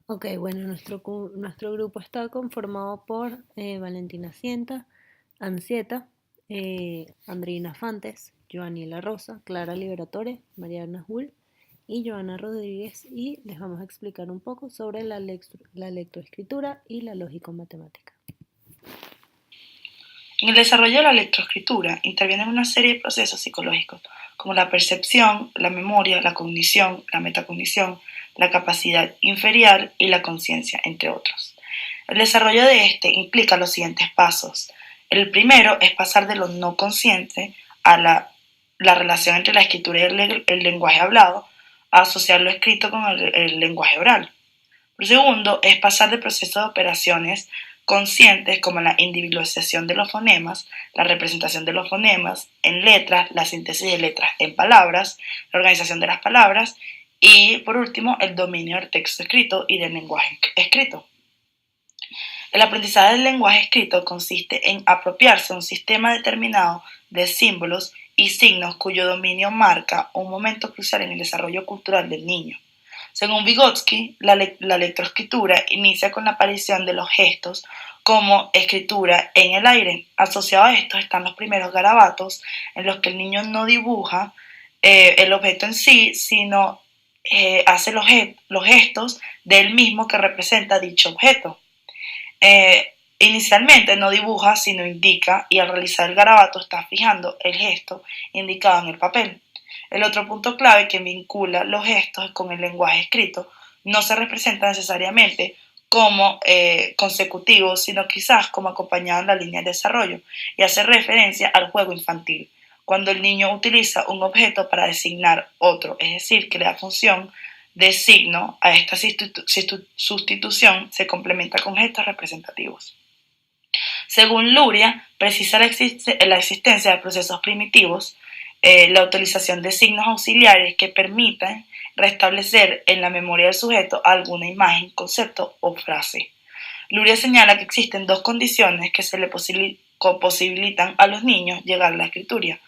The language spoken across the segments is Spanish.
Ok, bueno, nuestro grupo está conformado por Valentina Ancieta, Andreina Fantes, Joaniela Rosa, Clara Liberatore, Mariana Hull y Joana Rodríguez, y les vamos a explicar un poco sobre la lectoescritura y la lógico-matemática. En el desarrollo de la lectoescritura intervienen una serie de procesos psicológicos, como la percepción, la memoria, la cognición, la metacognición, la capacidad inferior y la conciencia, entre otros. El desarrollo de este implica los siguientes pasos. El primero es pasar de lo no consciente a la relación entre la escritura y el lenguaje hablado, a asociar lo escrito con el lenguaje oral. El segundo es pasar de procesos de operaciones conscientes como la individualización de los fonemas, la representación de los fonemas en letras, la síntesis de letras en palabras, la organización de las palabras y, por último, el dominio del texto escrito y del lenguaje escrito. El aprendizaje del lenguaje escrito consiste en apropiarse de un sistema determinado de símbolos y signos cuyo dominio marca un momento crucial en el desarrollo cultural del niño. Según Vygotsky, la lectoescritura inicia con la aparición de los gestos como escritura en el aire. Asociado a estos están los primeros garabatos en los que el niño no dibuja el objeto en sí, sino hace los gestos del mismo que representa dicho objeto. Inicialmente no dibuja, sino indica, y al realizar el garabato está fijando el gesto indicado en el papel. El otro punto clave que vincula los gestos con el lenguaje escrito no se representa necesariamente como consecutivos, sino quizás como acompañado en la línea de desarrollo, y hace referencia al juego infantil, cuando el niño utiliza un objeto para designar otro, es decir, que le da función de signo a esta sustitución se complementa con gestos representativos. Según Luria, precisa la existencia de procesos primitivos, la utilización de signos auxiliares que permitan restablecer en la memoria del sujeto alguna imagen, concepto o frase. Luria señala que existen dos condiciones que se le posibilitan a los niños llegar a la escritura.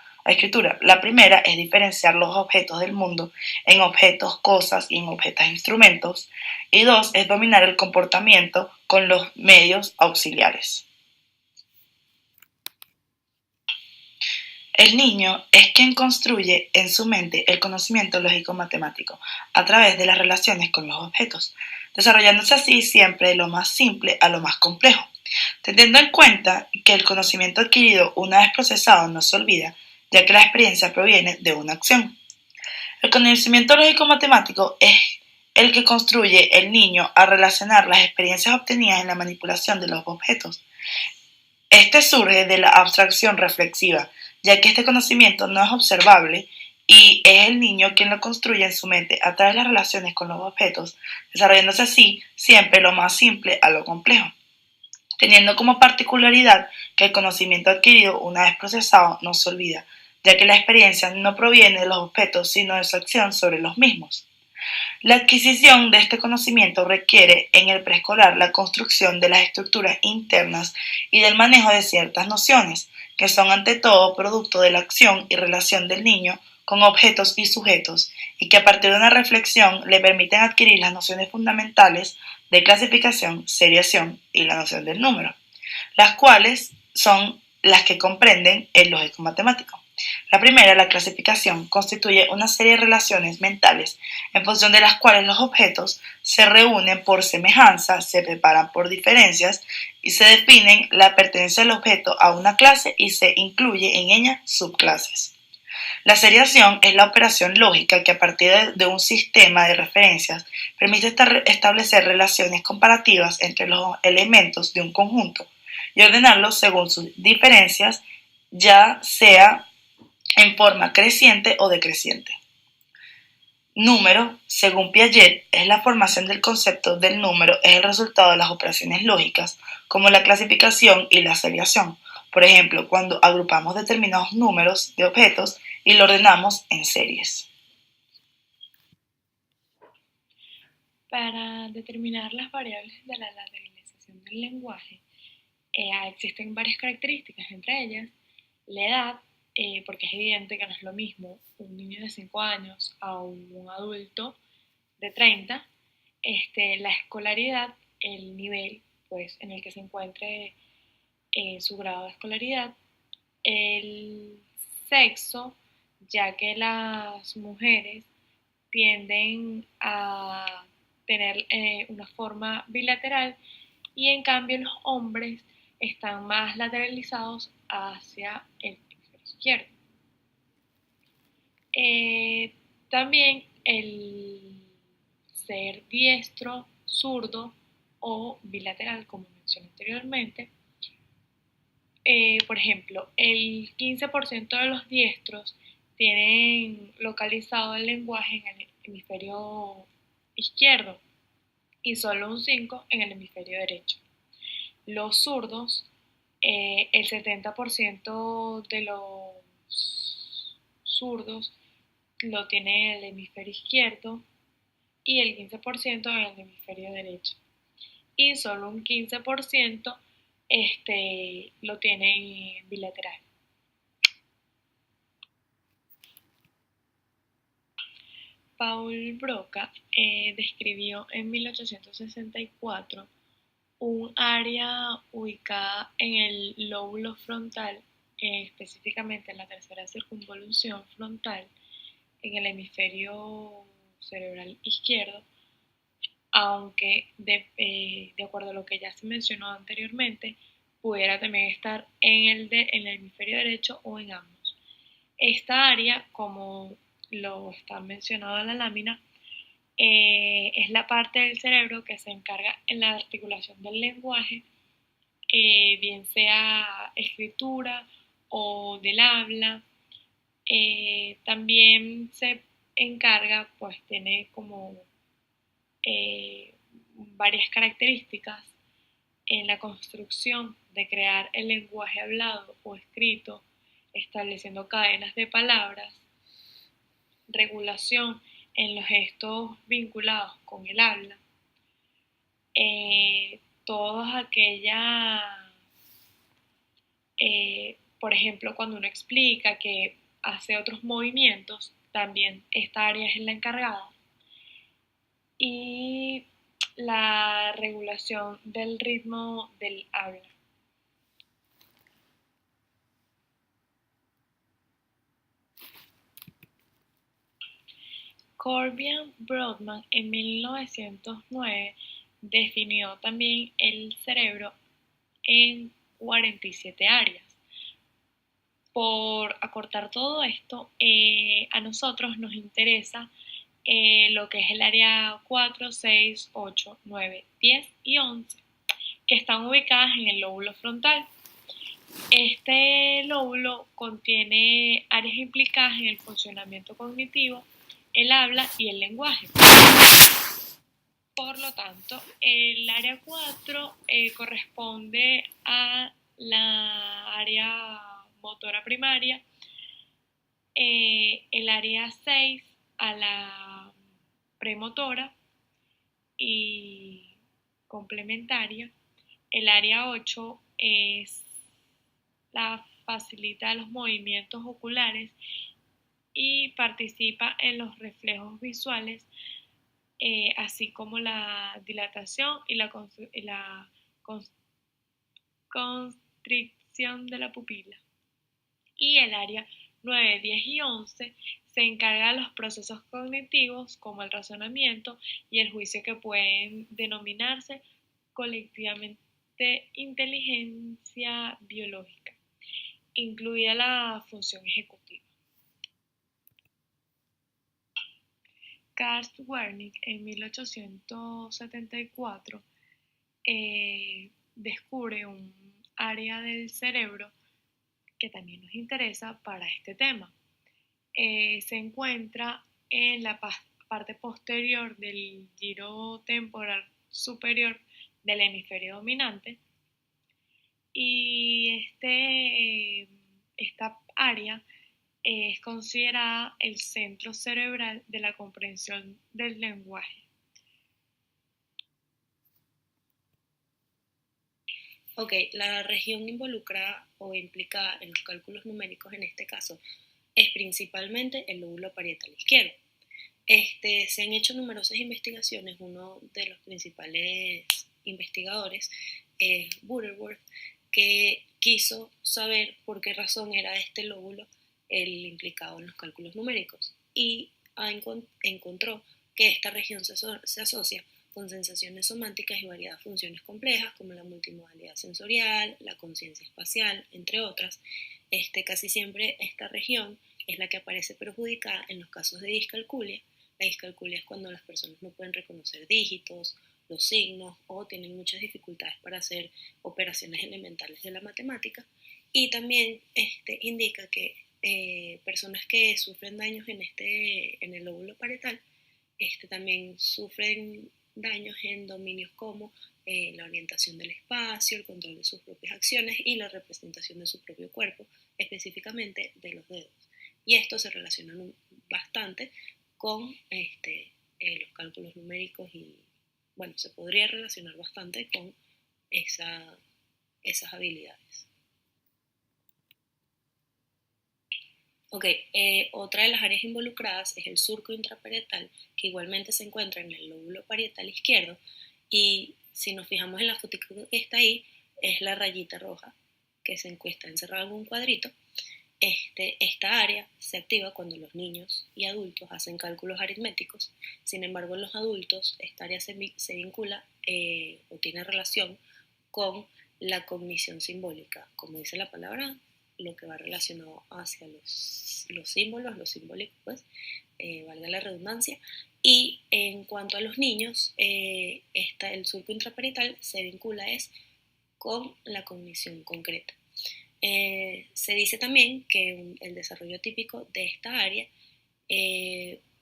La primera es diferenciar los objetos del mundo en objetos, cosas y en objetos, instrumentos. Y dos, es dominar el comportamiento con los medios auxiliares. El niño es quien construye en su mente el conocimiento lógico-matemático a través de las relaciones con los objetos, desarrollándose así siempre de lo más simple a lo más complejo, teniendo en cuenta que el conocimiento adquirido una vez procesado no se olvida, ya que la experiencia proviene de una acción. El conocimiento lógico-matemático es el que construye el niño a relacionar las experiencias obtenidas en la manipulación de los objetos. Este surge de la abstracción reflexiva, ya que este conocimiento no es observable y es el niño quien lo construye en su mente a través de las relaciones con los objetos, desarrollándose así siempre lo más simple a lo complejo, teniendo como particularidad que el conocimiento adquirido una vez procesado no se olvida, ya que la experiencia no proviene de los objetos sino de su acción sobre los mismos. La adquisición de este conocimiento requiere en el preescolar la construcción de las estructuras internas y del manejo de ciertas nociones, que son ante todo producto de la acción y relación del niño con objetos y sujetos, y que a partir de una reflexión le permiten adquirir las nociones fundamentales de clasificación, seriación y la noción del número, las cuales son las que comprenden el lógico matemático. La primera, la clasificación, constituye una serie de relaciones mentales en función de las cuales los objetos se reúnen por semejanza, se separan por diferencias y se definen la pertenencia del objeto a una clase y se incluye en ella subclases. La seriación es la operación lógica que a partir de un sistema de referencias permite establecer relaciones comparativas entre los elementos de un conjunto y ordenarlos según sus diferencias, ya sea en forma creciente o decreciente. Número, según Piaget, es la formación del concepto del número, es el resultado de las operaciones lógicas, como la clasificación y la seriación. Por ejemplo, cuando agrupamos determinados números de objetos y lo ordenamos en series. Para determinar las variables de la lateralización del lenguaje, existen varias características, entre ellas la edad, porque es evidente que no es lo mismo un niño de 5 años a un adulto de 30, la escolaridad, el nivel pues, en el que se encuentre su grado de escolaridad, el sexo, ya que las mujeres tienden a tener una forma bilateral y en cambio los hombres están más lateralizados hacia el hemisferio izquierdo. También el ser diestro, zurdo o bilateral, como mencioné anteriormente. Por ejemplo, el 15% de los diestros tienen localizado el lenguaje en el hemisferio izquierdo y solo un 5% en el hemisferio derecho. Los zurdos, el 70% de los zurdos lo tiene en el hemisferio izquierdo y el 15% en el hemisferio derecho. Y solo un 15% lo tiene bilateral. Paul Broca describió en 1864 un área ubicada en el lóbulo frontal, específicamente en la tercera circunvolución frontal, en el hemisferio cerebral izquierdo, aunque de acuerdo a lo que ya se mencionó anteriormente, pudiera también estar en el hemisferio derecho o en ambos. Esta área, como lo está mencionado en la lámina, es la parte del cerebro que se encarga en la articulación del lenguaje, bien sea escritura o del habla. También se encarga, pues tiene como varias características en la construcción de crear el lenguaje hablado o escrito, estableciendo cadenas de palabras, regulación en los gestos vinculados con el habla, todas aquellas, por ejemplo, cuando uno explica que hace otros movimientos, también esta área es la encargada. Y la regulación del ritmo del habla. Corbijn Brodmann en 1909 definió también el cerebro en 47 áreas. Por acortar todo esto, a nosotros nos interesa lo que es el área 4, 6, 8, 9, 10 y 11, que están ubicadas en el lóbulo frontal. Este lóbulo contiene áreas implicadas en el funcionamiento cognitivo, el habla y el lenguaje. Por lo tanto, el área 4 corresponde a la área motora primaria, el área 6 a la premotora y complementaria, el área 8 facilita los movimientos oculares y participa en los reflejos visuales, así como la dilatación y la constricción de la pupila. Y el área 9, 10 y 11 se encarga de los procesos cognitivos como el razonamiento y el juicio, que pueden denominarse colectivamente inteligencia biológica, incluida la función ejecutiva. Carl Wernicke en 1874 descubre un área del cerebro que también nos interesa para este tema. Se encuentra en la parte posterior del giro temporal superior del hemisferio dominante, y esta área es considerada el centro cerebral de la comprensión del lenguaje. Ok, la región involucrada o implicada en los cálculos numéricos en este caso es principalmente el lóbulo parietal izquierdo. Se han hecho numerosas investigaciones. Uno de los principales investigadores es Butterworth, que quiso saber por qué razón era este lóbulo el implicado en los cálculos numéricos y encontró que esta región se asocia con sensaciones sománticas y variadas funciones complejas como la multimodalidad sensorial, la conciencia espacial, entre otras. Casi siempre esta región es la que aparece perjudicada en los casos de discalculia. La discalculia es cuando las personas no pueden reconocer dígitos, los signos o tienen muchas dificultades para hacer operaciones elementales de la matemática. Y también indica que personas que sufren daños en el lóbulo parietal también sufren daños en dominios como la orientación del espacio, el control de sus propias acciones y la representación de su propio cuerpo, específicamente de los dedos. Y esto se relaciona bastante con los cálculos numéricos y, bueno, se podría relacionar bastante con esas habilidades. Ok, otra de las áreas involucradas es el surco intraparietal, que igualmente se encuentra en el lóbulo parietal izquierdo, y si nos fijamos en la foto que está ahí, es la rayita roja que se encuentra encerrada en un cuadrito. Esta área se activa cuando los niños y adultos hacen cálculos aritméticos. Sin embargo, en los adultos esta área se vincula o tiene relación con la cognición simbólica, como dice la palabra, lo que va relacionado hacia los símbolos, lo simbólico, pues, valga la redundancia. Y en cuanto a los niños, el surco intraparietal se vincula con la cognición concreta. Se dice también que el desarrollo típico de esta área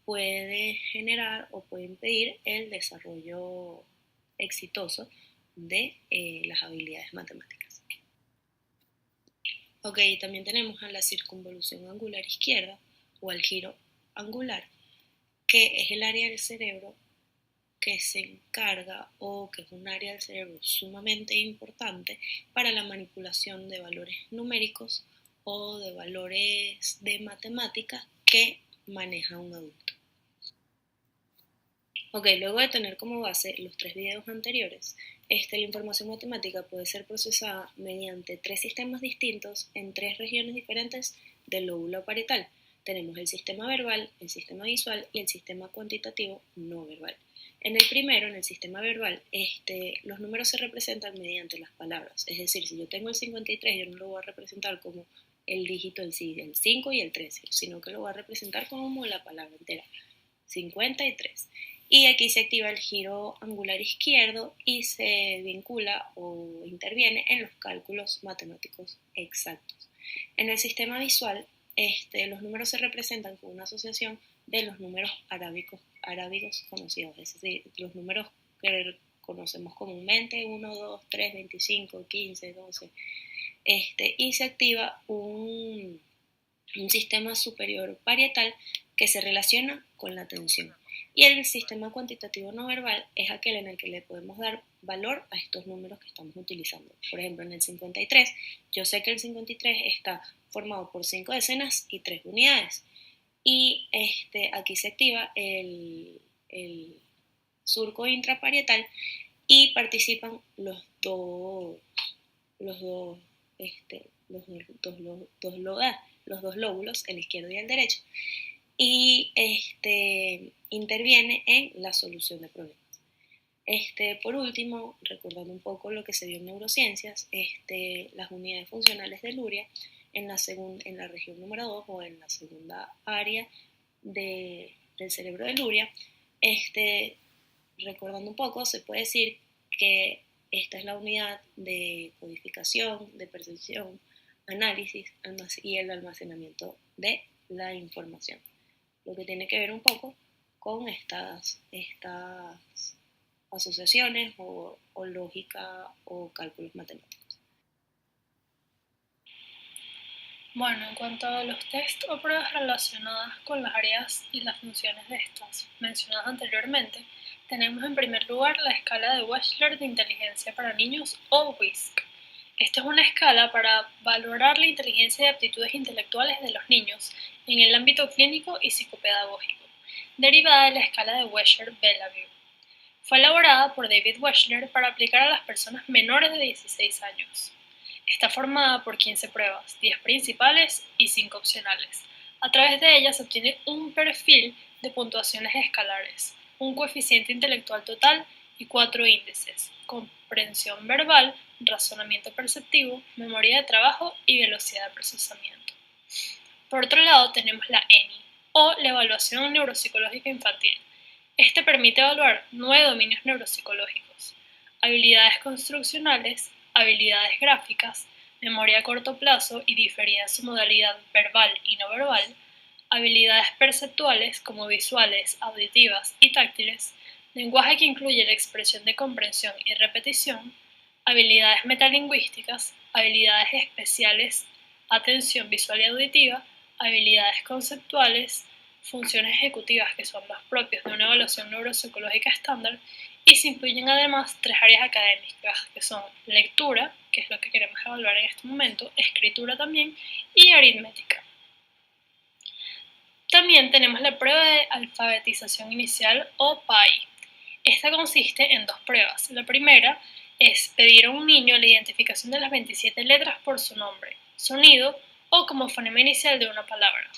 puede generar o puede impedir el desarrollo exitoso de las habilidades matemáticas. Ok, también tenemos a la circunvolución angular izquierda o al giro angular, que es el área del cerebro que se encarga o que es un área del cerebro sumamente importante para la manipulación de valores numéricos o de valores de matemáticas que maneja un adulto. Ok, luego de tener como base los 3 videos anteriores, la información matemática puede ser procesada mediante 3 sistemas distintos en 3 regiones diferentes del lóbulo parietal. Tenemos el sistema verbal, el sistema visual y el sistema cuantitativo no verbal. En el primero, en el sistema verbal, los números se representan mediante las palabras. Es decir, si yo tengo el 53, yo no lo voy a representar como el dígito el 5 y el 3, sino que lo voy a representar como la palabra entera, 53. Y aquí se activa el giro angular izquierdo y se vincula o interviene en los cálculos matemáticos exactos. En el sistema visual, los números se representan con una asociación de los números arábigos conocidos, es decir, los números que conocemos comúnmente, 1, 2, 3, 25, 15, 12, y se activa un sistema superior parietal que se relaciona con la atención. Y el sistema cuantitativo no verbal es aquel en el que le podemos dar valor a estos números que estamos utilizando. Por ejemplo, en el 53, yo sé que el 53 está formado por 5 decenas y 3 unidades. Y aquí se activa el surco intraparietal y participan los dos lóbulos, el izquierdo y el derecho, y interviene en la solución de problemas. Por último, recordando un poco lo que se vio en neurociencias, las unidades funcionales de Luria en la región número 2 o en la segunda área del cerebro de Luria, recordando un poco, se puede decir que esta es la unidad de codificación, de percepción, análisis y el almacenamiento de la información. Lo que tiene que ver un poco con estas asociaciones o lógica o cálculos matemáticos. Bueno, en cuanto a los test o pruebas relacionadas con las áreas y las funciones de estas mencionadas anteriormente, tenemos en primer lugar la escala de Wechsler de inteligencia para niños o WISC. Esta es una escala para valorar la inteligencia y aptitudes intelectuales de los niños en el ámbito clínico y psicopedagógico. derivada de la escala de Wechsler-Bellevue. Fue elaborada por David Wechsler para aplicar a las personas menores de 16 años. Está formada por 15 pruebas, 10 principales y 5 opcionales. A través de ellas se obtiene un perfil de puntuaciones escalares, un coeficiente intelectual total y 4 índices: comprensión verbal, razonamiento perceptivo, memoria de trabajo y velocidad de procesamiento. Por otro lado tenemos la ENI, o la evaluación neuropsicológica infantil. Este permite evaluar 9 dominios neuropsicológicos: habilidades construccionales, habilidades gráficas, memoria a corto plazo y diferida en su modalidad verbal y no verbal, habilidades perceptuales como visuales, auditivas y táctiles, lenguaje que incluye la expresión de comprensión y repetición, habilidades metalingüísticas, habilidades especiales, atención visual y auditiva, habilidades conceptuales, funciones ejecutivas que son los propios de una evaluación neuropsicológica estándar, y se incluyen además 3 áreas académicas que son lectura, que es lo que queremos evaluar en este momento, escritura también, y aritmética. También tenemos la prueba de alfabetización inicial o PAI. Esta consiste en 2 pruebas. La primera es pedir a un niño la identificación de las 27 letras por su nombre, sonido o como fonema inicial de una palabra.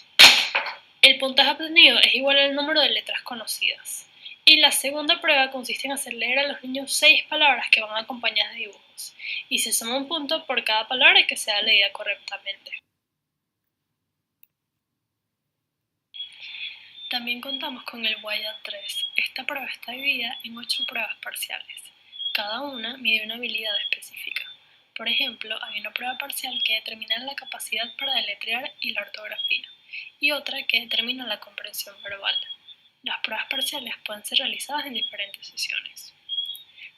El puntaje obtenido es igual al número de letras conocidas. Y la segunda prueba consiste en hacer leer a los niños 6 palabras que van acompañadas de dibujos, y se suma un punto por cada palabra que sea leída correctamente. También contamos con el WIAD 3. Esta prueba está dividida en 8 pruebas parciales. Cada una mide una habilidad específica. Por ejemplo, hay una prueba parcial que determina la capacidad para deletrear y la ortografía, y otra que determina la comprensión verbal. Las pruebas parciales pueden ser realizadas en diferentes sesiones.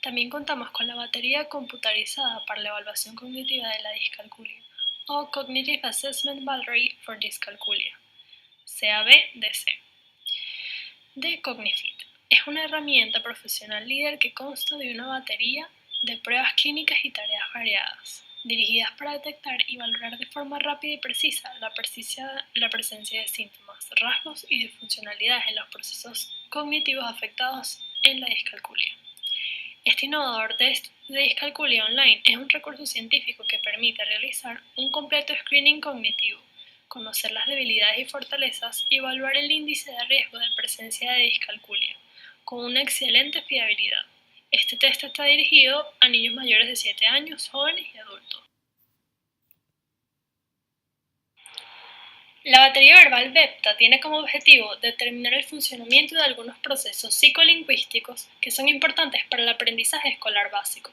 También contamos con la batería computarizada para la evaluación cognitiva de la discalculia, o Cognitive Assessment Battery for Dyscalculia, CAB-DC, de Cognifit. Es una herramienta profesional líder que consta de una batería de pruebas clínicas y tareas variadas, dirigidas para detectar y valorar de forma rápida y precisa la presencia de síntomas, rasgos y disfuncionalidades en los procesos cognitivos afectados en la discalculia. Este innovador test de discalculia online es un recurso científico que permite realizar un completo screening cognitivo, conocer las debilidades y fortalezas y evaluar el índice de riesgo de presencia de discalculia, con una excelente fiabilidad. Este test está dirigido a niños mayores de 7 años, jóvenes y adultos. La batería verbal VEPTA tiene como objetivo determinar el funcionamiento de algunos procesos psicolingüísticos que son importantes para el aprendizaje escolar básico.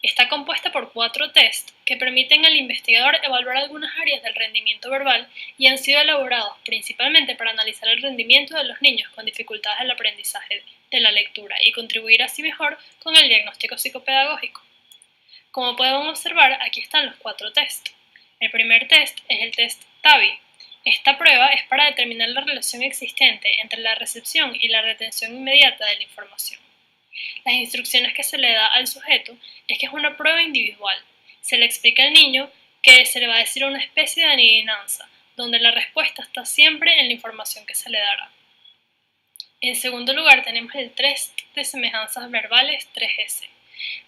Está compuesta por 4 tests que permiten al investigador evaluar algunas áreas del rendimiento verbal y han sido elaborados principalmente para analizar el rendimiento de los niños con dificultades del aprendizaje de la lectura y contribuir así mejor con el diagnóstico psicopedagógico. Como pueden observar, aquí están los 4 tests. El primer test es el test TABI. Esta prueba es para determinar la relación existente entre la recepción y la retención inmediata de la información. Las instrucciones que se le da al sujeto es que es una prueba individual. Se le explica al niño que se le va a decir una especie de adivinanza, donde la respuesta está siempre en la información que se le dará. En segundo lugar tenemos el test de semejanzas verbales 3S.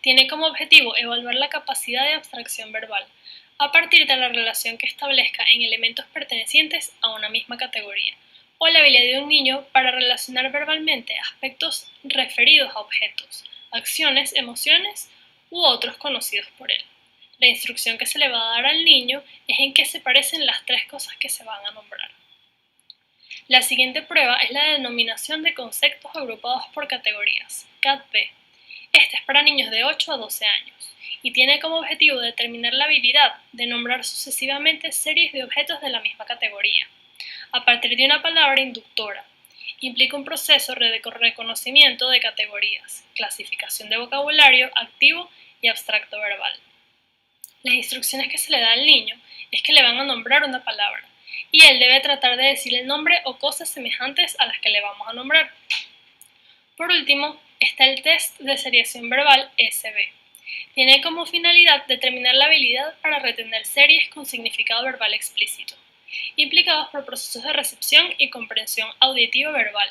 Tiene como objetivo evaluar la capacidad de abstracción verbal, a partir de la relación que establezca en elementos pertenecientes a una misma categoría, o la habilidad de un niño para relacionar verbalmente aspectos referidos a objetos, acciones, emociones u otros conocidos por él. La instrucción que se le va a dar al niño es en qué se parecen las 3 cosas que se van a nombrar. La siguiente prueba es la denominación de conceptos agrupados por categorías, CAT-B. Esta es para niños de 8 a 12 años y tiene como objetivo determinar la habilidad de nombrar sucesivamente series de objetos de la misma categoría, a partir de una palabra inductora. Implica un proceso de reconocimiento de categorías, clasificación de vocabulario activo y abstracto verbal. Las instrucciones que se le da al niño es que le van a nombrar una palabra, y él debe tratar de decir el nombre o cosas semejantes a las que le vamos a nombrar. Por último, está el test de seriación verbal SB. Tiene como finalidad determinar la habilidad para retener series con significado verbal explícito, implicados por procesos de recepción y comprensión auditiva verbal,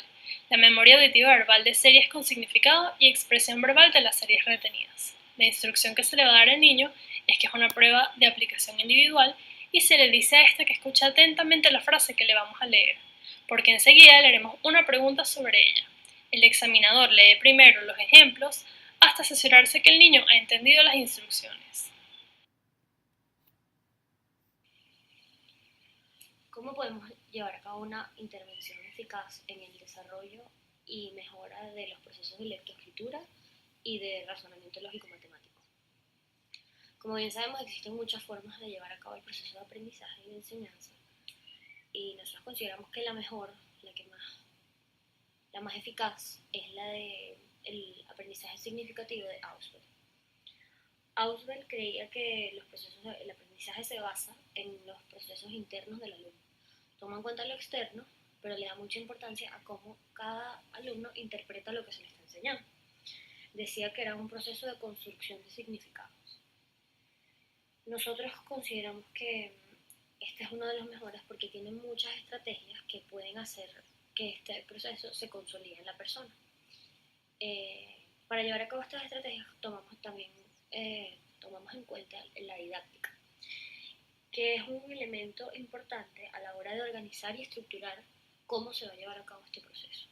la memoria auditiva verbal de series con significado y expresión verbal de las series retenidas. La instrucción que se le va a dar al niño es que es una prueba de aplicación individual y se le dice a este que escuche atentamente la frase que le vamos a leer, porque enseguida le haremos una pregunta sobre ella. El examinador lee primero los ejemplos hasta asegurarse que el niño ha entendido las instrucciones. ¿Cómo podemos llevar a cabo una intervención eficaz en el desarrollo y mejora de los procesos de lectoescritura y de razonamiento lógico-matemático? Como bien sabemos, existen muchas formas de llevar a cabo el proceso de aprendizaje y de enseñanza, y nosotros consideramos que la mejor, la más eficaz, es la de el aprendizaje significativo de Ausubel. Ausubel creía que el aprendizaje se basa en los procesos internos del alumno. Toma en cuenta lo externo, pero le da mucha importancia a cómo cada alumno interpreta lo que se le está enseñando. Decía que era un proceso de construcción de significados. Nosotros consideramos que este es uno de los mejores porque tiene muchas estrategias que pueden hacer que este proceso se consolide en la persona. Para llevar a cabo estas estrategias tomamos en cuenta la didáctica, que es un elemento importante a la hora de organizar y estructurar cómo se va a llevar a cabo este proceso.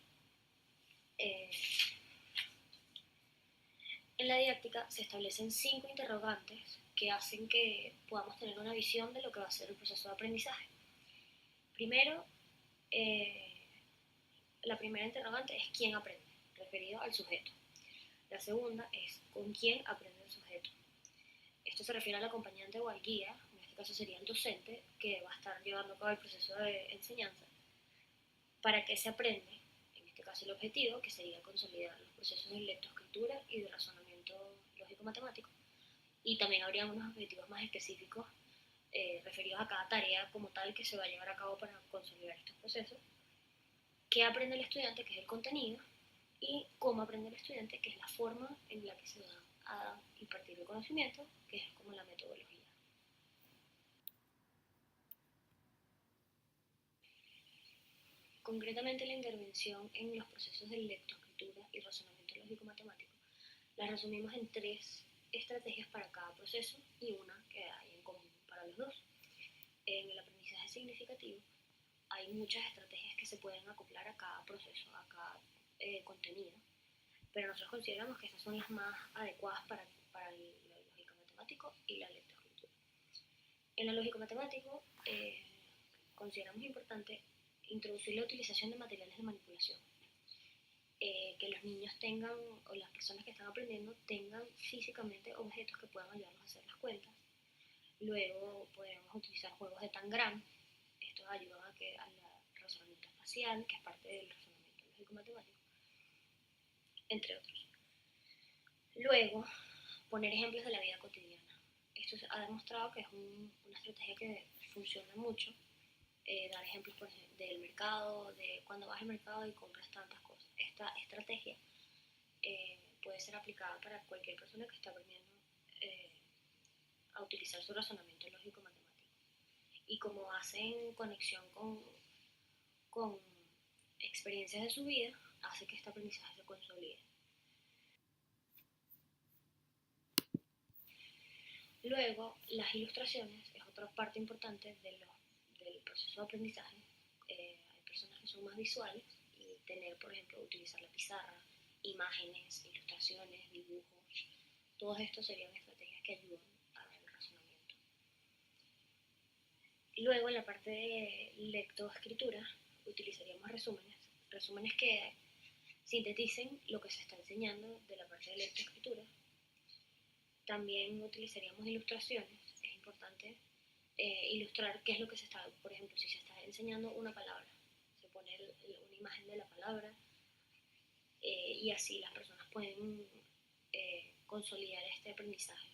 En la didáctica se establecen 5 interrogantes que hacen que podamos tener una visión de lo que va a ser el proceso de aprendizaje. Primero, la primera interrogante es ¿quién aprende?, referido al sujeto. La segunda es ¿con quién aprende el sujeto? Esto se refiere al acompañante o al guía, en este caso sería el docente, que va a estar llevando a cabo el proceso de enseñanza. ¿Para qué se aprende? En este caso el objetivo, que sería consolidar los procesos de lectoescritura y de razonamiento lógico-matemático. Y también habría unos objetivos más específicos referidos a cada tarea como tal que se va a llevar a cabo para consolidar estos procesos. ¿Qué aprende el estudiante?, que es el contenido, y cómo aprende el estudiante, que es la forma en la que se va a impartir el conocimiento, que es como la metodología. Concretamente, la intervención en los procesos de lectoescritura y razonamiento lógico-matemático la resumimos en 3 estrategias para cada proceso y una que hay en común para los dos. En el aprendizaje significativo hay muchas estrategias que se pueden acoplar a cada proceso, a cada contenido, pero nosotros consideramos que estas son las más adecuadas para el lógico-matemático y la lectoescritura. En el lógico-matemático consideramos importante introducir la utilización de materiales de manipulación, que los niños tengan, o las personas que están aprendiendo, tengan físicamente objetos que puedan ayudarlos a hacer las cuentas. Luego podemos utilizar juegos de tangram. Estos ayudan al razonamiento espacial, que es parte del razonamiento lógico-matemático, entre otros. Luego, poner ejemplos de la vida cotidiana. Esto se ha demostrado que es una estrategia que funciona mucho. Dar ejemplos, por ejemplo, del mercado, de cuando vas al mercado y compras tantas cosas. Esta estrategia puede ser aplicada para cualquier persona que está aprendiendo a utilizar su razonamiento lógico-matemático. Y como hacen conexión con experiencias de su vida, hace que este aprendizaje se consolide. Luego, las ilustraciones es otra parte importante del proceso de aprendizaje. Hay personas que son más visuales y tener, por ejemplo, utilizar la pizarra, imágenes, ilustraciones, dibujos, todos estos serían estrategias que ayudan al razonamiento. Luego, en la parte de lectoescritura, utilizaríamos resúmenes que sinteticen lo que se está enseñando de la parte de lectoescritura. También utilizaríamos ilustraciones. Es importante ilustrar qué es lo que se está, por ejemplo, si se está enseñando una palabra, se pone una imagen de la palabra y así las personas pueden consolidar este aprendizaje.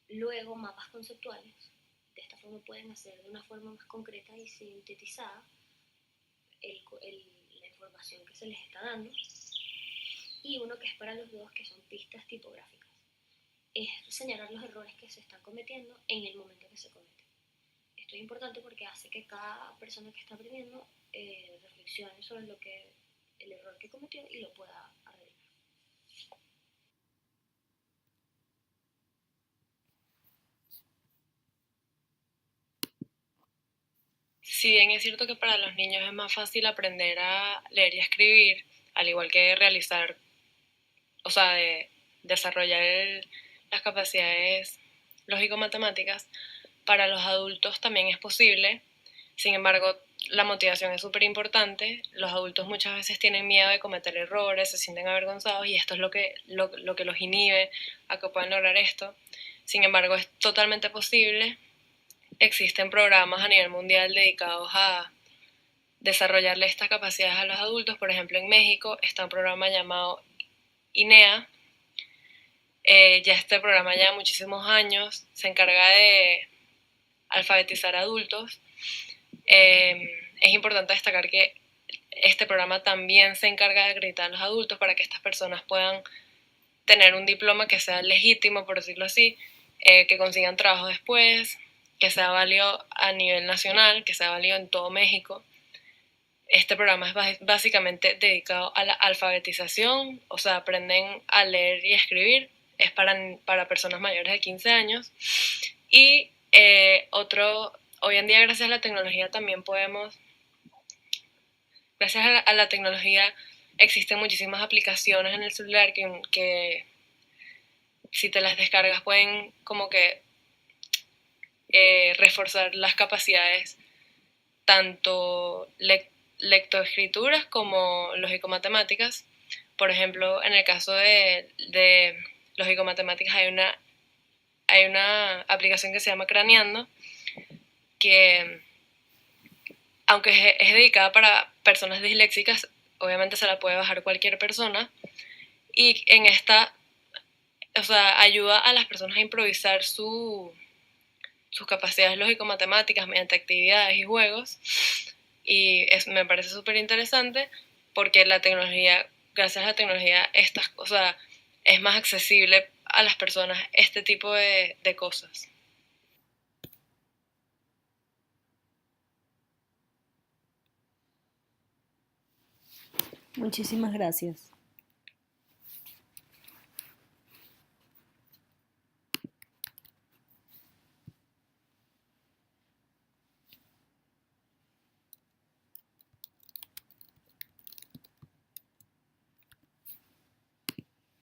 Luego, mapas conceptuales. De esta forma pueden hacer de una forma más concreta y sintetizada la información que se les está dando. Y uno que es para los dos, que son pistas tipográficas. Es señalar los errores que se están cometiendo en el momento que se cometen. Esto es importante porque hace que cada persona que está aprendiendo reflexione sobre el error que cometió y lo pueda arreglar. Si bien es cierto que para los niños es más fácil aprender a leer y a escribir, al igual que realizar, o sea, de desarrollar las capacidades lógico-matemáticas, para los adultos también es posible. Sin embargo, la motivación es súper importante. Los adultos muchas veces tienen miedo de cometer errores, se sienten avergonzados y esto es lo que los inhibe a que puedan lograr esto. Sin embargo, es totalmente posible. Existen programas a nivel mundial dedicados a desarrollarle estas capacidades a los adultos. Por ejemplo, en México está un programa llamado INEA. Ya este programa lleva muchísimos años, se encarga de alfabetizar adultos. Es importante destacar que este programa también se encarga de acreditar a los adultos para que estas personas puedan tener un diploma que sea legítimo, por decirlo así, que consigan trabajo después, que sea válido a nivel nacional, que sea válido en todo México. Este programa es básicamente dedicado a la alfabetización, o sea, aprenden a leer y escribir, es para personas mayores de 15 años. Y hoy en día gracias a la tecnología también podemos, gracias a la tecnología existen muchísimas aplicaciones en el celular que si te las descargas pueden como que reforzar las capacidades tanto lectoescrituras como lógico-matemáticas. Por ejemplo, en el caso de lógico-matemáticas hay una aplicación que se llama Craneando, que aunque es dedicada para personas disléxicas, obviamente se la puede bajar cualquier persona, y en esta, o sea, ayuda a las personas a improvisar sus capacidades lógico-matemáticas mediante actividades y juegos, y me parece súper interesante porque la tecnología, gracias a la tecnología, o sea, es más accesible a las personas este tipo de cosas. Muchísimas gracias.